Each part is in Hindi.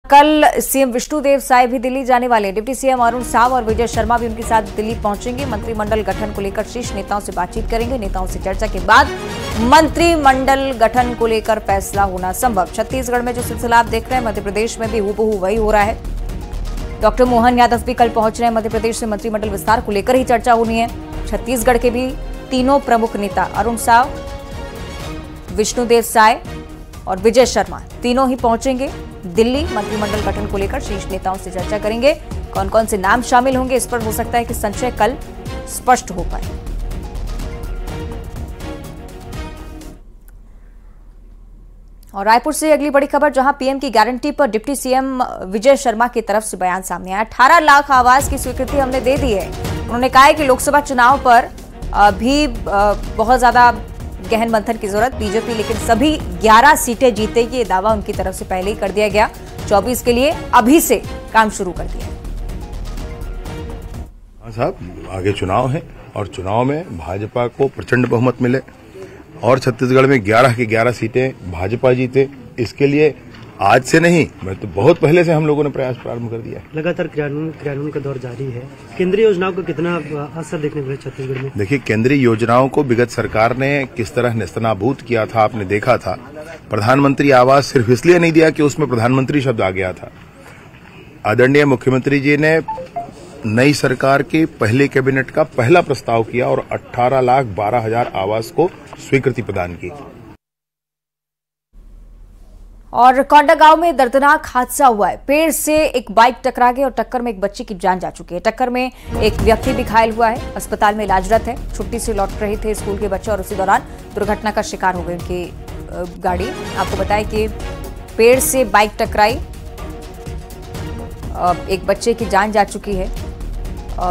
कल सीएम विष्णुदेव साय भी दिल्ली जाने वाले हैं। डिप्टी सीएम अरुण साव और विजय शर्मा भी उनके साथ दिल्ली पहुंचेंगे। मंत्रिमंडल गठन को लेकर शीर्ष नेताओं से बातचीत करेंगे। नेताओं से चर्चा के बाद मंत्रिमंडल गठन को लेकर फैसला होना संभव। छत्तीसगढ़ में जो सिलसिला आप देख रहे हैं, मध्य प्रदेश में भी हूबहू वही हो रहा है। डॉक्टर मोहन यादव भी कल पहुंच रहे हैं। मध्य प्रदेश से मंत्रिमंडल विस्तार को लेकर ही चर्चा होनी है। छत्तीसगढ़ के भी तीनों प्रमुख नेता अरुण साव, विष्णुदेव साय और विजय शर्मा तीनों ही पहुंचेंगे दिल्ली। मंत्रिमंडल गठन को लेकर शीर्ष नेताओं से चर्चा करेंगे। कौन कौन से नाम शामिल होंगे, इस पर हो सकता है कि संशय कल स्पष्ट हो पाए। और रायपुर से अगली बड़ी खबर, जहां पीएम की गारंटी पर डिप्टी सीएम विजय शर्मा की तरफ से बयान सामने आया। 18 लाख आवास की स्वीकृति हमने दे दी है। उन्होंने कहा है कि लोकसभा चुनाव पर भी बहुत ज्यादा गहन मंथन की जरूरत बीजेपी, लेकिन सभी 11 सीटें जीतेगी, ये दावा उनकी तरफ से पहले ही कर दिया गया। 24 के लिए अभी से काम शुरू कर दिया। हाँ साहब, आगे चुनाव है और चुनाव में भाजपा को प्रचंड बहुमत मिले और छत्तीसगढ़ में 11 की 11 सीटें भाजपा जीते। इसके लिए आज से नहीं, मैं तो बहुत पहले से हम लोगों ने प्रयास प्रारंभ कर दिया है। लगातार क्रियान्वयन का दौर जारी है। केंद्रीय योजनाओं का कितना असर देखने को मिला छत्तीसगढ़ में? देखिए, केंद्रीय योजनाओं को विगत सरकार ने किस तरह नेस्तनाबूद किया था, आपने देखा था। प्रधानमंत्री आवास सिर्फ इसलिए नहीं दिया कि उसमें प्रधानमंत्री शब्द आ गया था। आदरणीय मुख्यमंत्री जी ने नई सरकार के पहले कैबिनेट का पहला प्रस्ताव किया और 18,12,000 आवास को स्वीकृति प्रदान की। और कोंडागांव में दर्दनाक हादसा हुआ है। पेड़ से एक बाइक टकरा गई और टक्कर में एक बच्चे की जान जा चुकी है। टक्कर में एक व्यक्ति भी घायल हुआ है, अस्पताल में इलाजरत है। छुट्टी से लौट रहे थे स्कूल के बच्चे और उसी दौरान दुर्घटना का शिकार हो गई उनकी गाड़ी। आपको बताएं कि पेड़ से बाइक टकराई, एक बच्चे की जान जा चुकी है।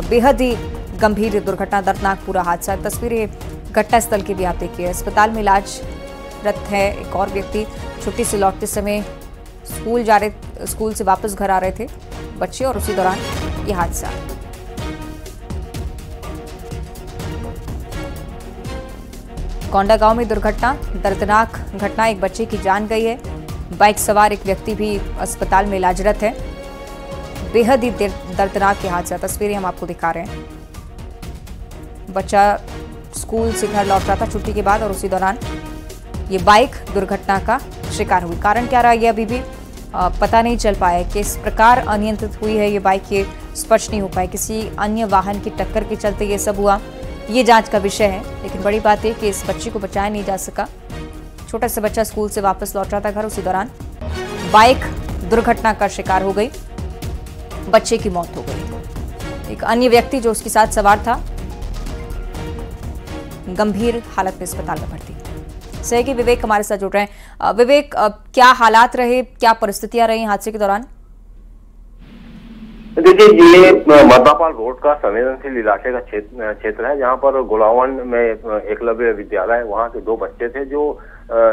बेहद ही गंभीर दुर्घटना, दर्दनाक पूरा हादसा। तस्वीरें घटनास्थल की भी आप देखिए। अस्पताल में इलाजरत है एक और व्यक्ति। छुट्टी से लौटते समय स्कूल से वापस घर आ रहे थे बच्चे और उसी दौरान ये हादसा। कोंडागांव में दुर्घटना, दर्दनाक घटना, एक बच्चे की जान गई है। बाइक सवार एक व्यक्ति भी अस्पताल में इलाजरत है। बेहद ही दर्दनाक ये हादसा। तस्वीरें हम आपको दिखा रहे हैं। बच्चा स्कूल से घर लौट रहा था छुट्टी के बाद और उसी दौरान ये बाइक दुर्घटना का शिकार हुई। कारण क्या रहा, ये अभी भी पता नहीं चल पाया। किस प्रकार अनियंत्रित हुई है ये बाइक, ये स्पष्ट नहीं हो पाया। किसी अन्य वाहन की टक्कर के चलते ये सब हुआ, ये जांच का विषय है। लेकिन बड़ी बात है कि इस बच्चे को बचाया नहीं जा सका। छोटा सा बच्चा स्कूल से वापस लौट रहा था घर, उसी दौरान बाइक दुर्घटना का शिकार हो गई, बच्चे की मौत हो गई। एक अन्य व्यक्ति जो उसके साथ सवार था गंभीर हालत में अस्पताल में भर्ती। सहयोगी विवेक हमारे साथ जुड़ रहे हैं। विवेक, क्या हालात रहे, क्या परिस्थितियां रही हादसे के दौरान? देखिए, ये मर्दापाल रोड का संवेदनशील इलाके का क्षेत्र है, जहां पर गोलावन में एकलव्य विद्यालय है। वहां के 2 बच्चे थे जो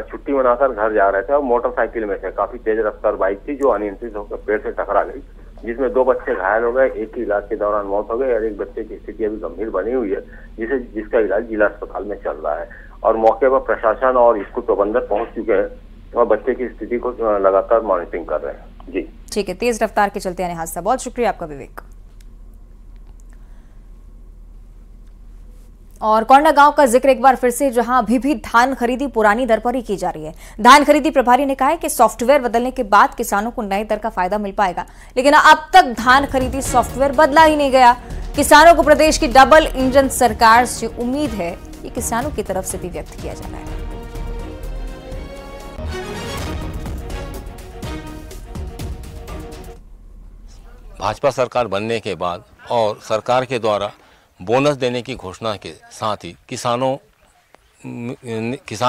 छुट्टी मनाकर घर जा रहे थे और मोटरसाइकिल में से काफी तेज रफ्तार बाइक थी जो अनियंत्रित होकर पेड़ से टकरा गई, जिसमें 2 बच्चे घायल हो गए। एक की इलाज के दौरान मौत हो गई और एक बच्चे की स्थिति अभी गंभीर बनी हुई है, जिसका इलाज जिला अस्पताल में चल रहा है। और मौके पर प्रशासन और स्कूल प्रबंधक पहुंच चुके हैं और बच्चे की स्थिति को लगातार मॉनिटरिंग कर रहे हैं। जी ठीक है, तेज रफ्तार के चलते आने हादसा। बहुत शुक्रिया आपका विवेक। और कोंडागांव का जिक्र एक बार फिर से, जहां अभी भी धान खरीदी पुरानी दर पर ही की जा रही है। धान खरीदी प्रभारी ने कहा है कि सॉफ्टवेयर बदलने के बाद किसानों को नए दर का फायदा मिल पाएगा, लेकिन अब तक धान खरीदी सॉफ्टवेयर बदला ही नहीं गया। किसानों को प्रदेश की डबल इंजन सरकार से उम्मीद है, ये किसानों की तरफ से भी व्यक्त किया जा रहा है। भाजपा सरकार बनने के बाद और सरकार के द्वारा बोनस देने की घोषणा के साथ ही किसान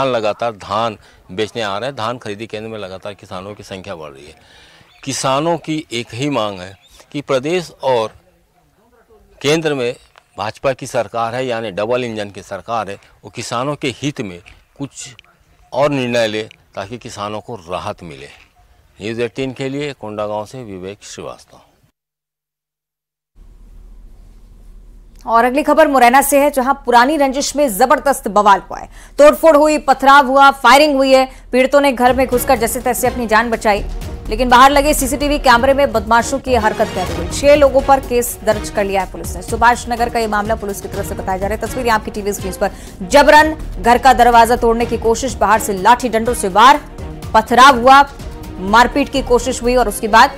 लगातार धान बेचने आ रहे हैं। धान खरीदी केंद्र में लगातार किसानों की संख्या बढ़ रही है। किसानों की एक ही मांग है कि प्रदेश और केंद्र में भाजपा की सरकार है, यानी डबल इंजन की सरकार है, वो किसानों के हित में कुछ और निर्णय ले ताकि किसानों को राहत मिले। न्यूज़ 18 के लिए कोंडागांव से विवेक श्रीवास्तव। और अगली खबर मुरैना से है, जहां पुरानी रंजिश में जबरदस्त बवाल हुआ है। तोड़फोड़ हुई, पथराव हुआ, फायरिंग हुई है। पीड़ितों ने घर में घुसकर जैसे तैसे अपनी जान बचाई, लेकिन बाहर लगे सीसीटीवी कैमरे में बदमाशों की हरकत कैद हुई। 6 लोगों पर केस दर्ज कर लिया है पुलिस ने। सुभाष नगर का यह मामला पुलिस की तरफ से बताया जा रहा है। तस्वीरें आपकी टीवी स्क्रीन पर। जबरन घर का दरवाजा तोड़ने की कोशिश, बाहर से लाठी डंडों से वार, पथराव हुआ, मारपीट की कोशिश हुई और उसके बाद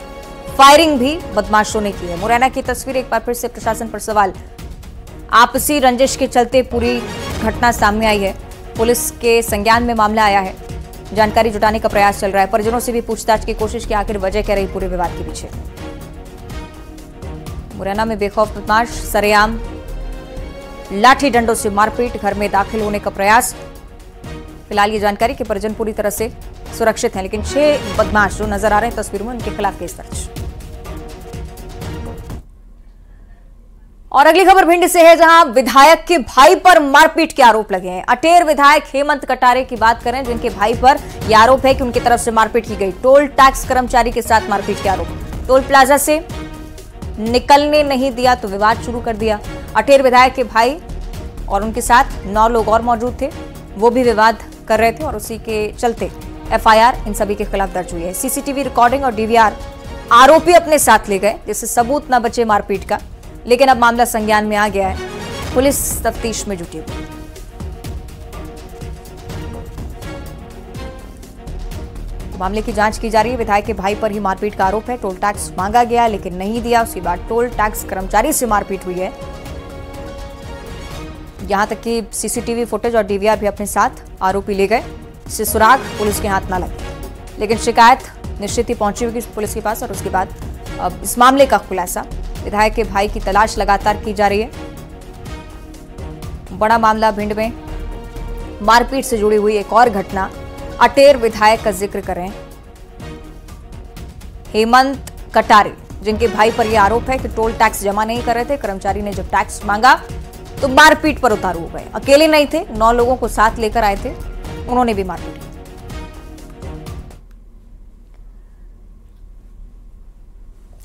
फायरिंग भी बदमाशों ने की है। मुरैना की तस्वीर एक बार फिर से प्रशासन पर सवाल। आपसी रंजिश के चलते पूरी घटना सामने आई है। पुलिस के संज्ञान में मामला आया है। जानकारी जुटाने का प्रयास चल रहा है। परिजनों से भी पूछताछ की कोशिश की आखिर वजह क्या रही पूरे विवाद के पीछे। मुरैना में बेखौफ बदमाश, सरेआम लाठी डंडों से मारपीट, घर में दाखिल होने का प्रयास। फिलहाल ये जानकारी कि परिजन पूरी तरह से सुरक्षित हैं, लेकिन 6 बदमाश जो नजर आ रहे हैं तस्वीरों में, उनके खिलाफ केस दर्ज। और अगली खबर भिंड से है, जहां विधायक के भाई पर मारपीट के आरोप लगे हैं। अटेर विधायक हेमंत कटारे की बात करें, जिनके भाई पर यह आरोप है कि उनकी तरफ से मारपीट की गई। टोल टैक्स कर्मचारी के साथ मारपीट के आरोप। टोल प्लाजा से निकलने नहीं दिया तो विवाद शुरू कर दिया। अटेर विधायक के भाई और उनके साथ 9 लोग और मौजूद थे, वो भी विवाद कर रहे थे और उसी के चलते एफआईआर इन सभी के खिलाफ दर्ज हुई है। सीसीटीवी रिकॉर्डिंग और डीवीआर आरोपी अपने साथ ले गए, जिससे सबूत न बचे मारपीट का, लेकिन अब मामला संज्ञान में आ गया है। पुलिस तफ्तीश में जुटी हुई। मामले की जांच की जा रही है। विधायक के भाई पर ही मारपीट का आरोप है। टोल टैक्स मांगा गया लेकिन नहीं दिया, उसके बाद टोल टैक्स कर्मचारी से मारपीट हुई है। यहां तक कि सीसीटीवी फुटेज और डीवीआर भी अपने साथ आरोपी ले गए, इससे सुराग पुलिस के हाथ न लगे। लेकिन शिकायत निश्चित ही पहुंची होगी पुलिस के पास और उसके बाद अब इस मामले का खुलासा। विधायक के भाई की तलाश लगातार की जा रही है। बड़ा मामला भिंड में मारपीट से जुड़ी हुई एक और घटना। अटेर विधायक का जिक्र करें, हेमंत कटारे, जिनके भाई पर यह आरोप है कि टोल टैक्स जमा नहीं कर रहे थे। कर्मचारी ने जब टैक्स मांगा तो मारपीट पर उतारू हो गए। अकेले नहीं थे, 9 लोगों को साथ लेकर आए थे, उन्होंने भी मारपीट की।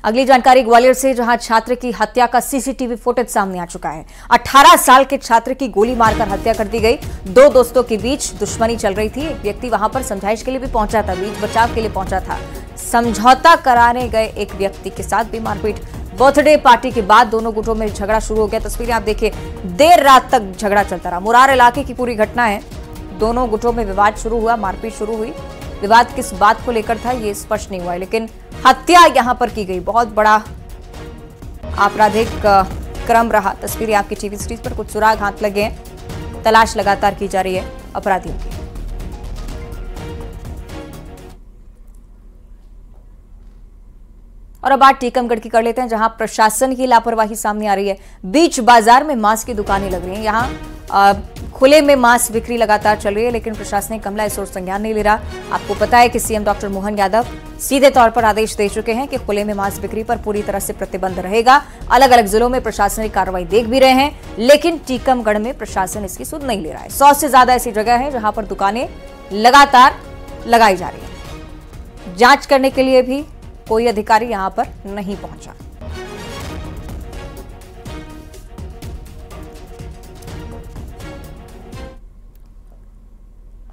अगली जानकारी ग्वालियर से, जहां छात्र की हत्या का सीसीटीवी फुटेज सामने आ चुका है। 18 साल के छात्र की गोली मारकर हत्या कर दी गई। 2 दोस्तों के बीच दुश्मनी चल रही थी। एक व्यक्ति वहां पर समझाइश के लिए भी पहुंचा था, बीच बचाव के लिए पहुंचा था। समझौता कराने गए एक व्यक्ति के साथ भी मारपीट। बर्थडे पार्टी के बाद दोनों गुटों में झगड़ा शुरू हो गया। तस्वीरें आप देखिए, देर रात तक झगड़ा चलता रहा। मुरार इलाके की पूरी घटना है। दोनों गुटों में विवाद शुरू हुआ, मारपीट शुरू हुई। विवाद किस बात को लेकर था ये स्पष्ट नहीं हुआ, लेकिन हत्या यहां पर की गई। बहुत बड़ा आपराधिक क्रम रहा। तस्वीरें आपकी टीवी स्क्रीन पर। कुछ सुराग हाथ लगे हैं, तलाश लगातार की जा रही है अपराधियों की। और अब बात टीकमगढ़ की कर लेते हैं, जहां प्रशासन की लापरवाही सामने आ रही है। बीच बाजार में मांस की दुकानें लग रही हैं। यहां खुले में मांस बिक्री लगातार चल रही है, लेकिन प्रशासनिक अमला इस ओर संज्ञान नहीं ले रहा। आपको पता है कि सीएम डॉक्टर मोहन यादव सीधे तौर पर आदेश दे चुके हैं कि खुले में मांस बिक्री पर पूरी तरह से प्रतिबंध रहेगा। अलग अलग जिलों में प्रशासनिक कार्रवाई देख भी रहे हैं, लेकिन टीकमगढ़ में प्रशासन इसकी सुध नहीं ले रहा है। 100 से ज्यादा ऐसी जगह है जहां पर दुकानें लगातार लगाई जा रही है। जांच करने के लिए भी कोई अधिकारी यहां पर नहीं पहुंचा।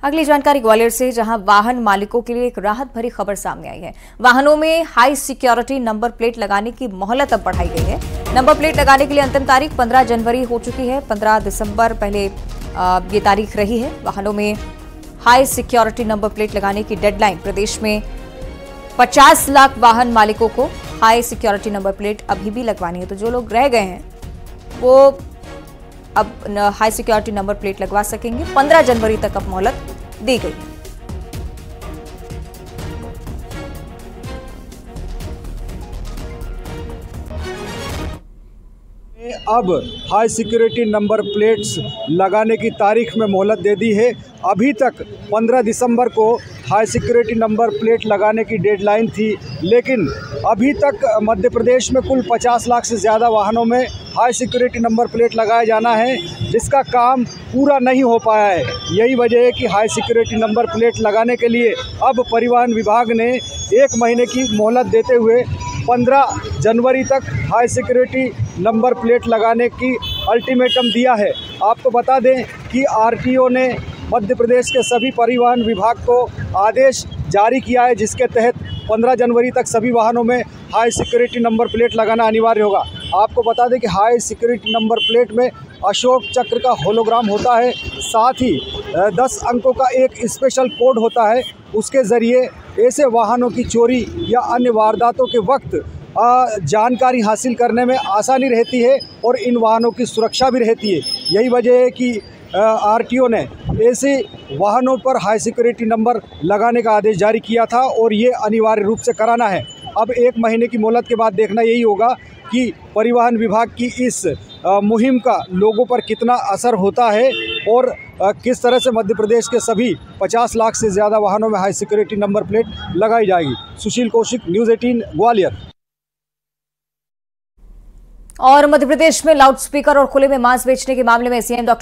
अगली जानकारी ग्वालियर से, जहां वाहन मालिकों के लिए एक राहत भरी खबर सामने आई है। वाहनों में हाई सिक्योरिटी नंबर प्लेट लगाने की मोहलत अब बढ़ाई गई है। नंबर प्लेट लगाने के लिए अंतिम तारीख 15 जनवरी हो चुकी है। 15 दिसंबर पहले ये तारीख रही है। वाहनों में हाई सिक्योरिटी नंबर प्लेट लगाने की डेडलाइन। प्रदेश में 50 लाख वाहन मालिकों को हाई सिक्योरिटी नंबर प्लेट अभी भी लगवानी है। तो जो लोग रह गए हैं वो अब हाई सिक्योरिटी नंबर प्लेट लगवा सकेंगे। 15 जनवरी तक अब मोहलत दी गई है। अब हाई सिक्योरिटी नंबर प्लेट्स लगाने की तारीख में मोहलत दे दी है। अभी तक 15 दिसंबर को हाई सिक्योरिटी नंबर प्लेट लगाने की डेडलाइन थी, लेकिन अभी तक मध्य प्रदेश में कुल 50 लाख से ज़्यादा वाहनों में हाई सिक्योरिटी नंबर प्लेट लगाया जाना है, जिसका काम पूरा नहीं हो पाया है। यही वजह है कि हाई सिक्योरिटी नंबर प्लेट लगाने के लिए अब परिवहन विभाग ने 1 महीने की मोहलत देते हुए 15 जनवरी तक हाई सिक्योरिटी नंबर प्लेट लगाने की अल्टीमेटम दिया है। आपको बता दें कि आरटीओ ने मध्य प्रदेश के सभी परिवहन विभाग को आदेश जारी किया है, जिसके तहत 15 जनवरी तक सभी वाहनों में हाई सिक्योरिटी नंबर प्लेट लगाना अनिवार्य होगा। आपको बता दें कि हाई सिक्योरिटी नंबर प्लेट में अशोक चक्र का होलोग्राम होता है, साथ ही 10 अंकों का एक स्पेशल कोड होता है। उसके ज़रिए ऐसे वाहनों की चोरी या अन्य वारदातों के वक्त जानकारी हासिल करने में आसानी रहती है और इन वाहनों की सुरक्षा भी रहती है। यही वजह है कि आरटीओ ने ऐसे वाहनों पर हाई सिक्योरिटी नंबर लगाने का आदेश जारी किया था और ये अनिवार्य रूप से कराना है। अब 1 महीने की मोहलत के बाद देखना यही होगा कि परिवहन विभाग की इस मुहिम का लोगों पर कितना असर होता है और किस तरह से मध्य प्रदेश के सभी 50 लाख से ज़्यादा वाहनों में हाई सिक्योरिटी नंबर प्लेट लगाई जाएगी। सुशील कौशिक, न्यूज़ 18 ग्वालियर। और मध्य प्रदेश में लाउडस्पीकर और खुले में मांस बेचने के मामले में सीएम डॉ